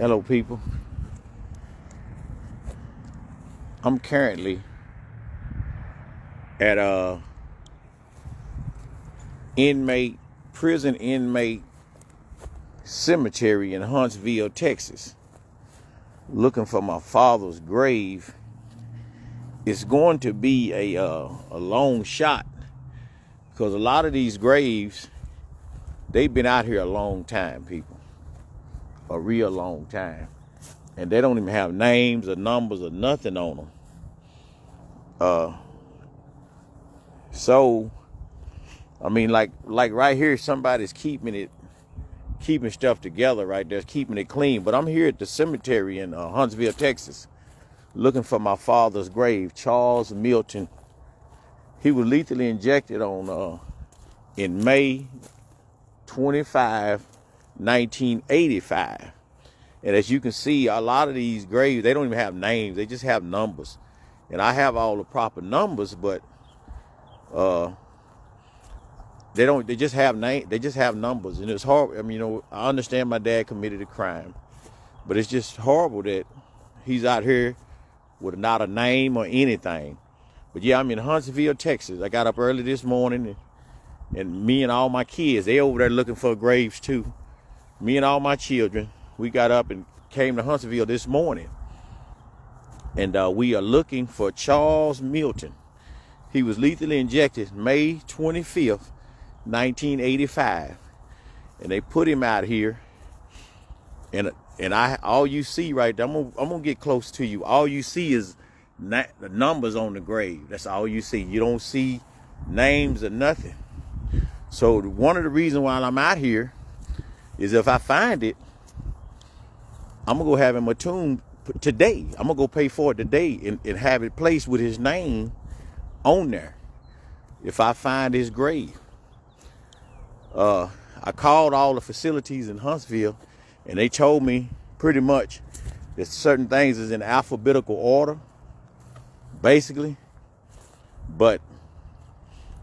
Hello, people. I'm currently at a prison inmate cemetery in Huntsville, Texas, looking for my father's grave. It's going to be a long shot because a lot of these graves, they've been out here a long time, people, a real long time, and they don't even have names or numbers or nothing on them. So, I mean, like right here, somebody's keeping stuff together right there, keeping it clean. But I'm here at the cemetery in Huntsville, Texas, looking for my father's grave, Charles Milton. He was lethally injected in May 25, 1985. And as you can see, a lot of these graves, they don't even have names. They just have numbers. And I have all the proper numbers, but they just have numbers. And it's horrible. I mean, I understand my dad committed a crime, but it's just horrible that he's out here with not a name or anything. But yeah, I'm in Huntsville, Texas. I got up early this morning, and me and all my kids, they over there looking for graves too. Me and all my children, we got up and came to Huntsville this morning. And we are looking for Charles Milton. He was lethally injected May 25th, 1985. And they put him out here. And all you see right there, I'm gonna get close to you. All you see is the numbers on the grave. That's all you see. You don't see names or nothing. So one of the reasons why I'm out here is if I find it, I'm gonna go have him a tomb today. I'm gonna go pay for it today and have it placed with his name on there if I find his grave. I called all the facilities in Huntsville, and they told me pretty much that certain things is in alphabetical order, basically. But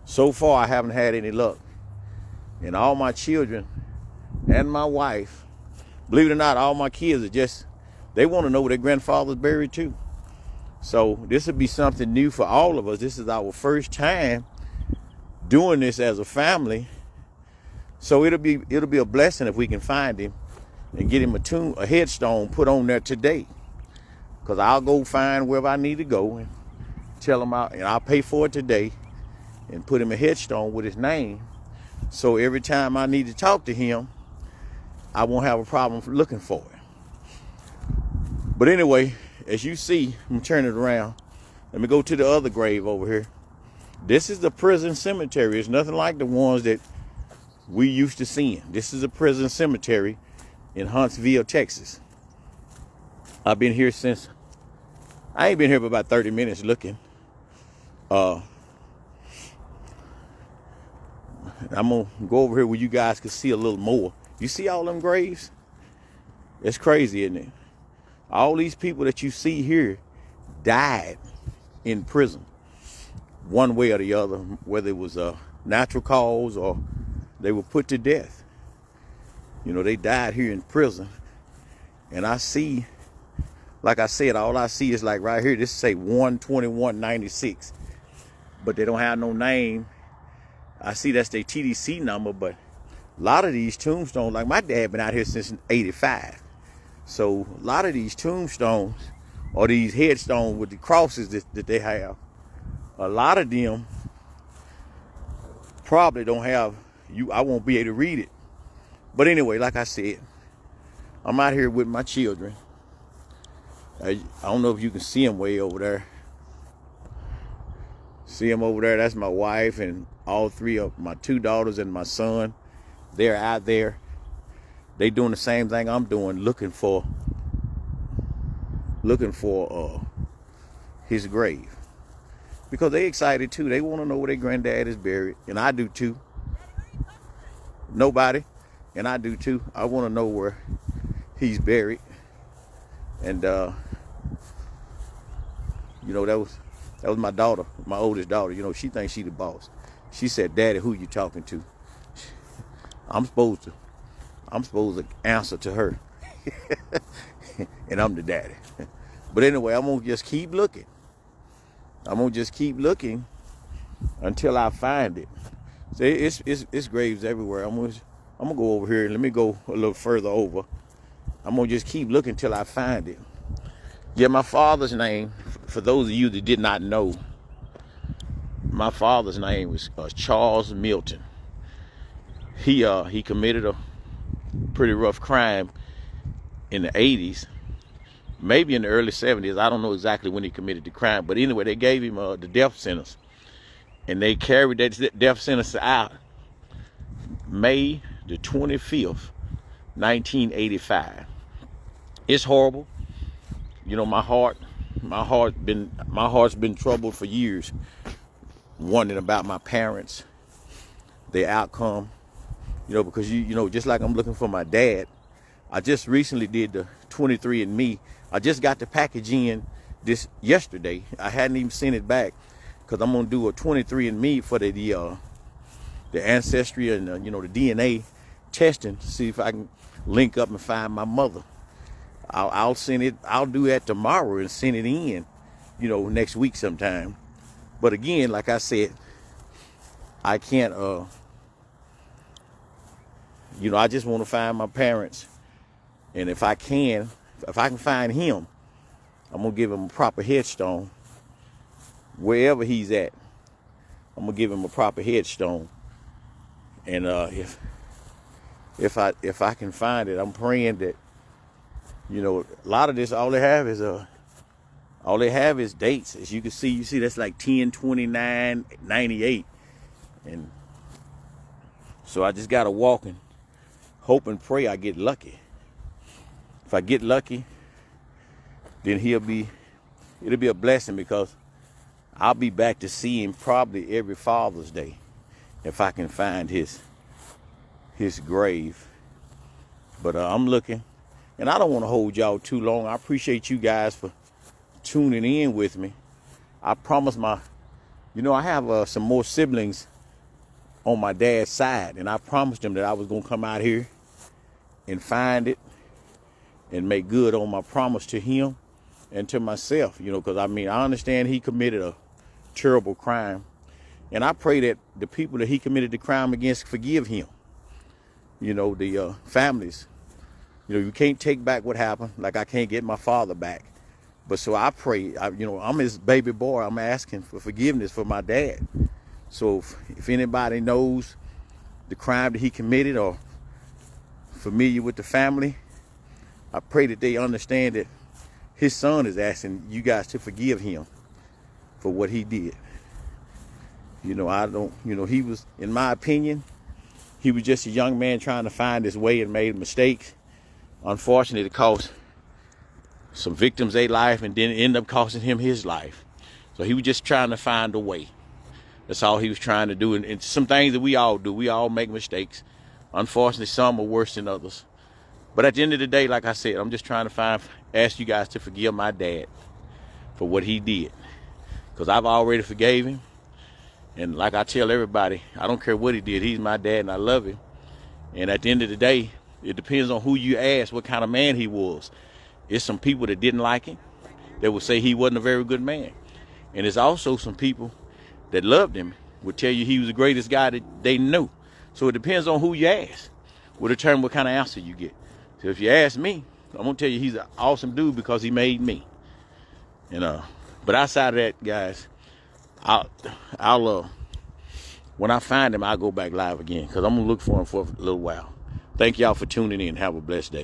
so far, I haven't had any luck. And all my children and my wife, believe it or not, all my kids they want to know where their grandfather's buried too. So this would be something new for all of us. This is our first time doing this as a family. So it'll be a blessing if we can find him and get him a headstone put on there today. Because I'll go find wherever I need to go and tell him and I'll pay for it today and put him a headstone with his name. So every time I need to talk to him, I won't have a problem looking for it. But anyway, as you see, I'm turning it around. Let me go to the other grave over here. This is the prison cemetery. It's nothing like the ones that we used to seeing. This is a prison cemetery in Huntsville, Texas. I've been here I ain't been here for about 30 minutes looking. I'm gonna go over here where you guys can see a little more. You see all them graves? It's crazy, isn't it? All these people that you see here died in prison, one way or the other, whether it was a natural cause or they were put to death. They died here in prison. And I see, like I said, all I see is like right here, this say 12196, but they don't have no name. I see that's their TDC number, but a lot of these tombstones, like my dad been out here since 85. So a lot of these tombstones or these headstones with the crosses that they have, a lot of them probably don't have I won't be able to read it. But anyway, like I said, I'm out here with my children. I don't know if you can see them way over there. See them over there? That's my wife and all three of my two daughters and my son. They're out there. They doing the same thing I'm doing, looking for his grave. Because they excited too. They want to know where their granddad is buried. And I do too. Nobody. And I do too. I want to know where he's buried. And that was my daughter, my oldest daughter. She thinks she the boss. She said, "Daddy, who you talking to?" I'm supposed to answer to her. And I'm the daddy. But anyway, I'm gonna just keep looking. I'm gonna just keep looking until I find it. So it's graves everywhere. I'm gonna go over here and let me go a little further over. I'm gonna just keep looking till I find it. Yeah, my father's name, for those of you that did not know, my father's name was Charles Milton. He committed a pretty rough crime in the 80s, maybe in the early 70s. I don't know exactly when he committed the crime, but anyway, they gave him the death sentence, and they carried that death sentence out May the 25th, 1985. It's horrible. You know, my heart's been troubled for years, wondering about my parents, their outcome. You know, because you know, just like I'm looking for my dad, I just recently did the 23andMe. I just got the package in this yesterday. I hadn't even sent it back because I'm gonna do a 23andMe for the ancestry and you know, the DNA testing to see if I can link up and find my mother. I'll send it. I'll do that tomorrow and send it in, you know, next week sometime. But again, like I said, I can't. You know, I just want to find my parents, and if I can find him, I'm gonna give him a proper headstone wherever he's at. I'm gonna give him a proper headstone, and if I can find it, I'm praying that, you know, a lot of this, all they have is dates. As you can see, that's like 10/29/98, and so I just gotta walk and hope and pray I get lucky. If I get lucky, then it'll be a blessing, because I'll be back to see him probably every Father's Day if I can find his grave. But I'm looking, and I don't want to hold y'all too long. I appreciate you guys for tuning in with me. I promise I have some more siblings on my dad's side, and I promised them that I was gonna come out here and find it and make good on my promise to him and to myself, you know, because I understand he committed a terrible crime, and I pray that the people that he committed the crime against forgive him. You know, the families. You know, you can't take back what happened, like I can't get my father back. But so I pray, I'm his baby boy. I'm asking for forgiveness for my dad. So if anybody knows the crime that he committed or familiar with the family, I pray that they understand that his son is asking you guys to forgive him for what he did. You know, he was, in my opinion, he was just a young man trying to find his way and made mistakes. Unfortunately, it cost some victims their life and then ended up costing him his life. So he was just trying to find a way. That's all he was trying to do. And some things that we all do. We all make mistakes. Unfortunately, some are worse than others. But at the end of the day, like I said, I'm just trying to ask you guys to forgive my dad for what he did. Because I've already forgave him. And like I tell everybody, I don't care what he did. He's my dad and I love him. And at the end of the day, it depends on who you ask what kind of man he was. It's some people that didn't like him. They would say he wasn't a very good man. And there's also some people that loved him, would tell you he was the greatest guy that they knew. So it depends on who you ask, will determine what kind of answer you get. So if you ask me, I'm gonna tell you he's an awesome dude because he made me. But outside of that, guys, I'll when I find him, I'll go back live again, because I'm gonna look for him for a little while. Thank y'all for tuning in. Have a blessed day.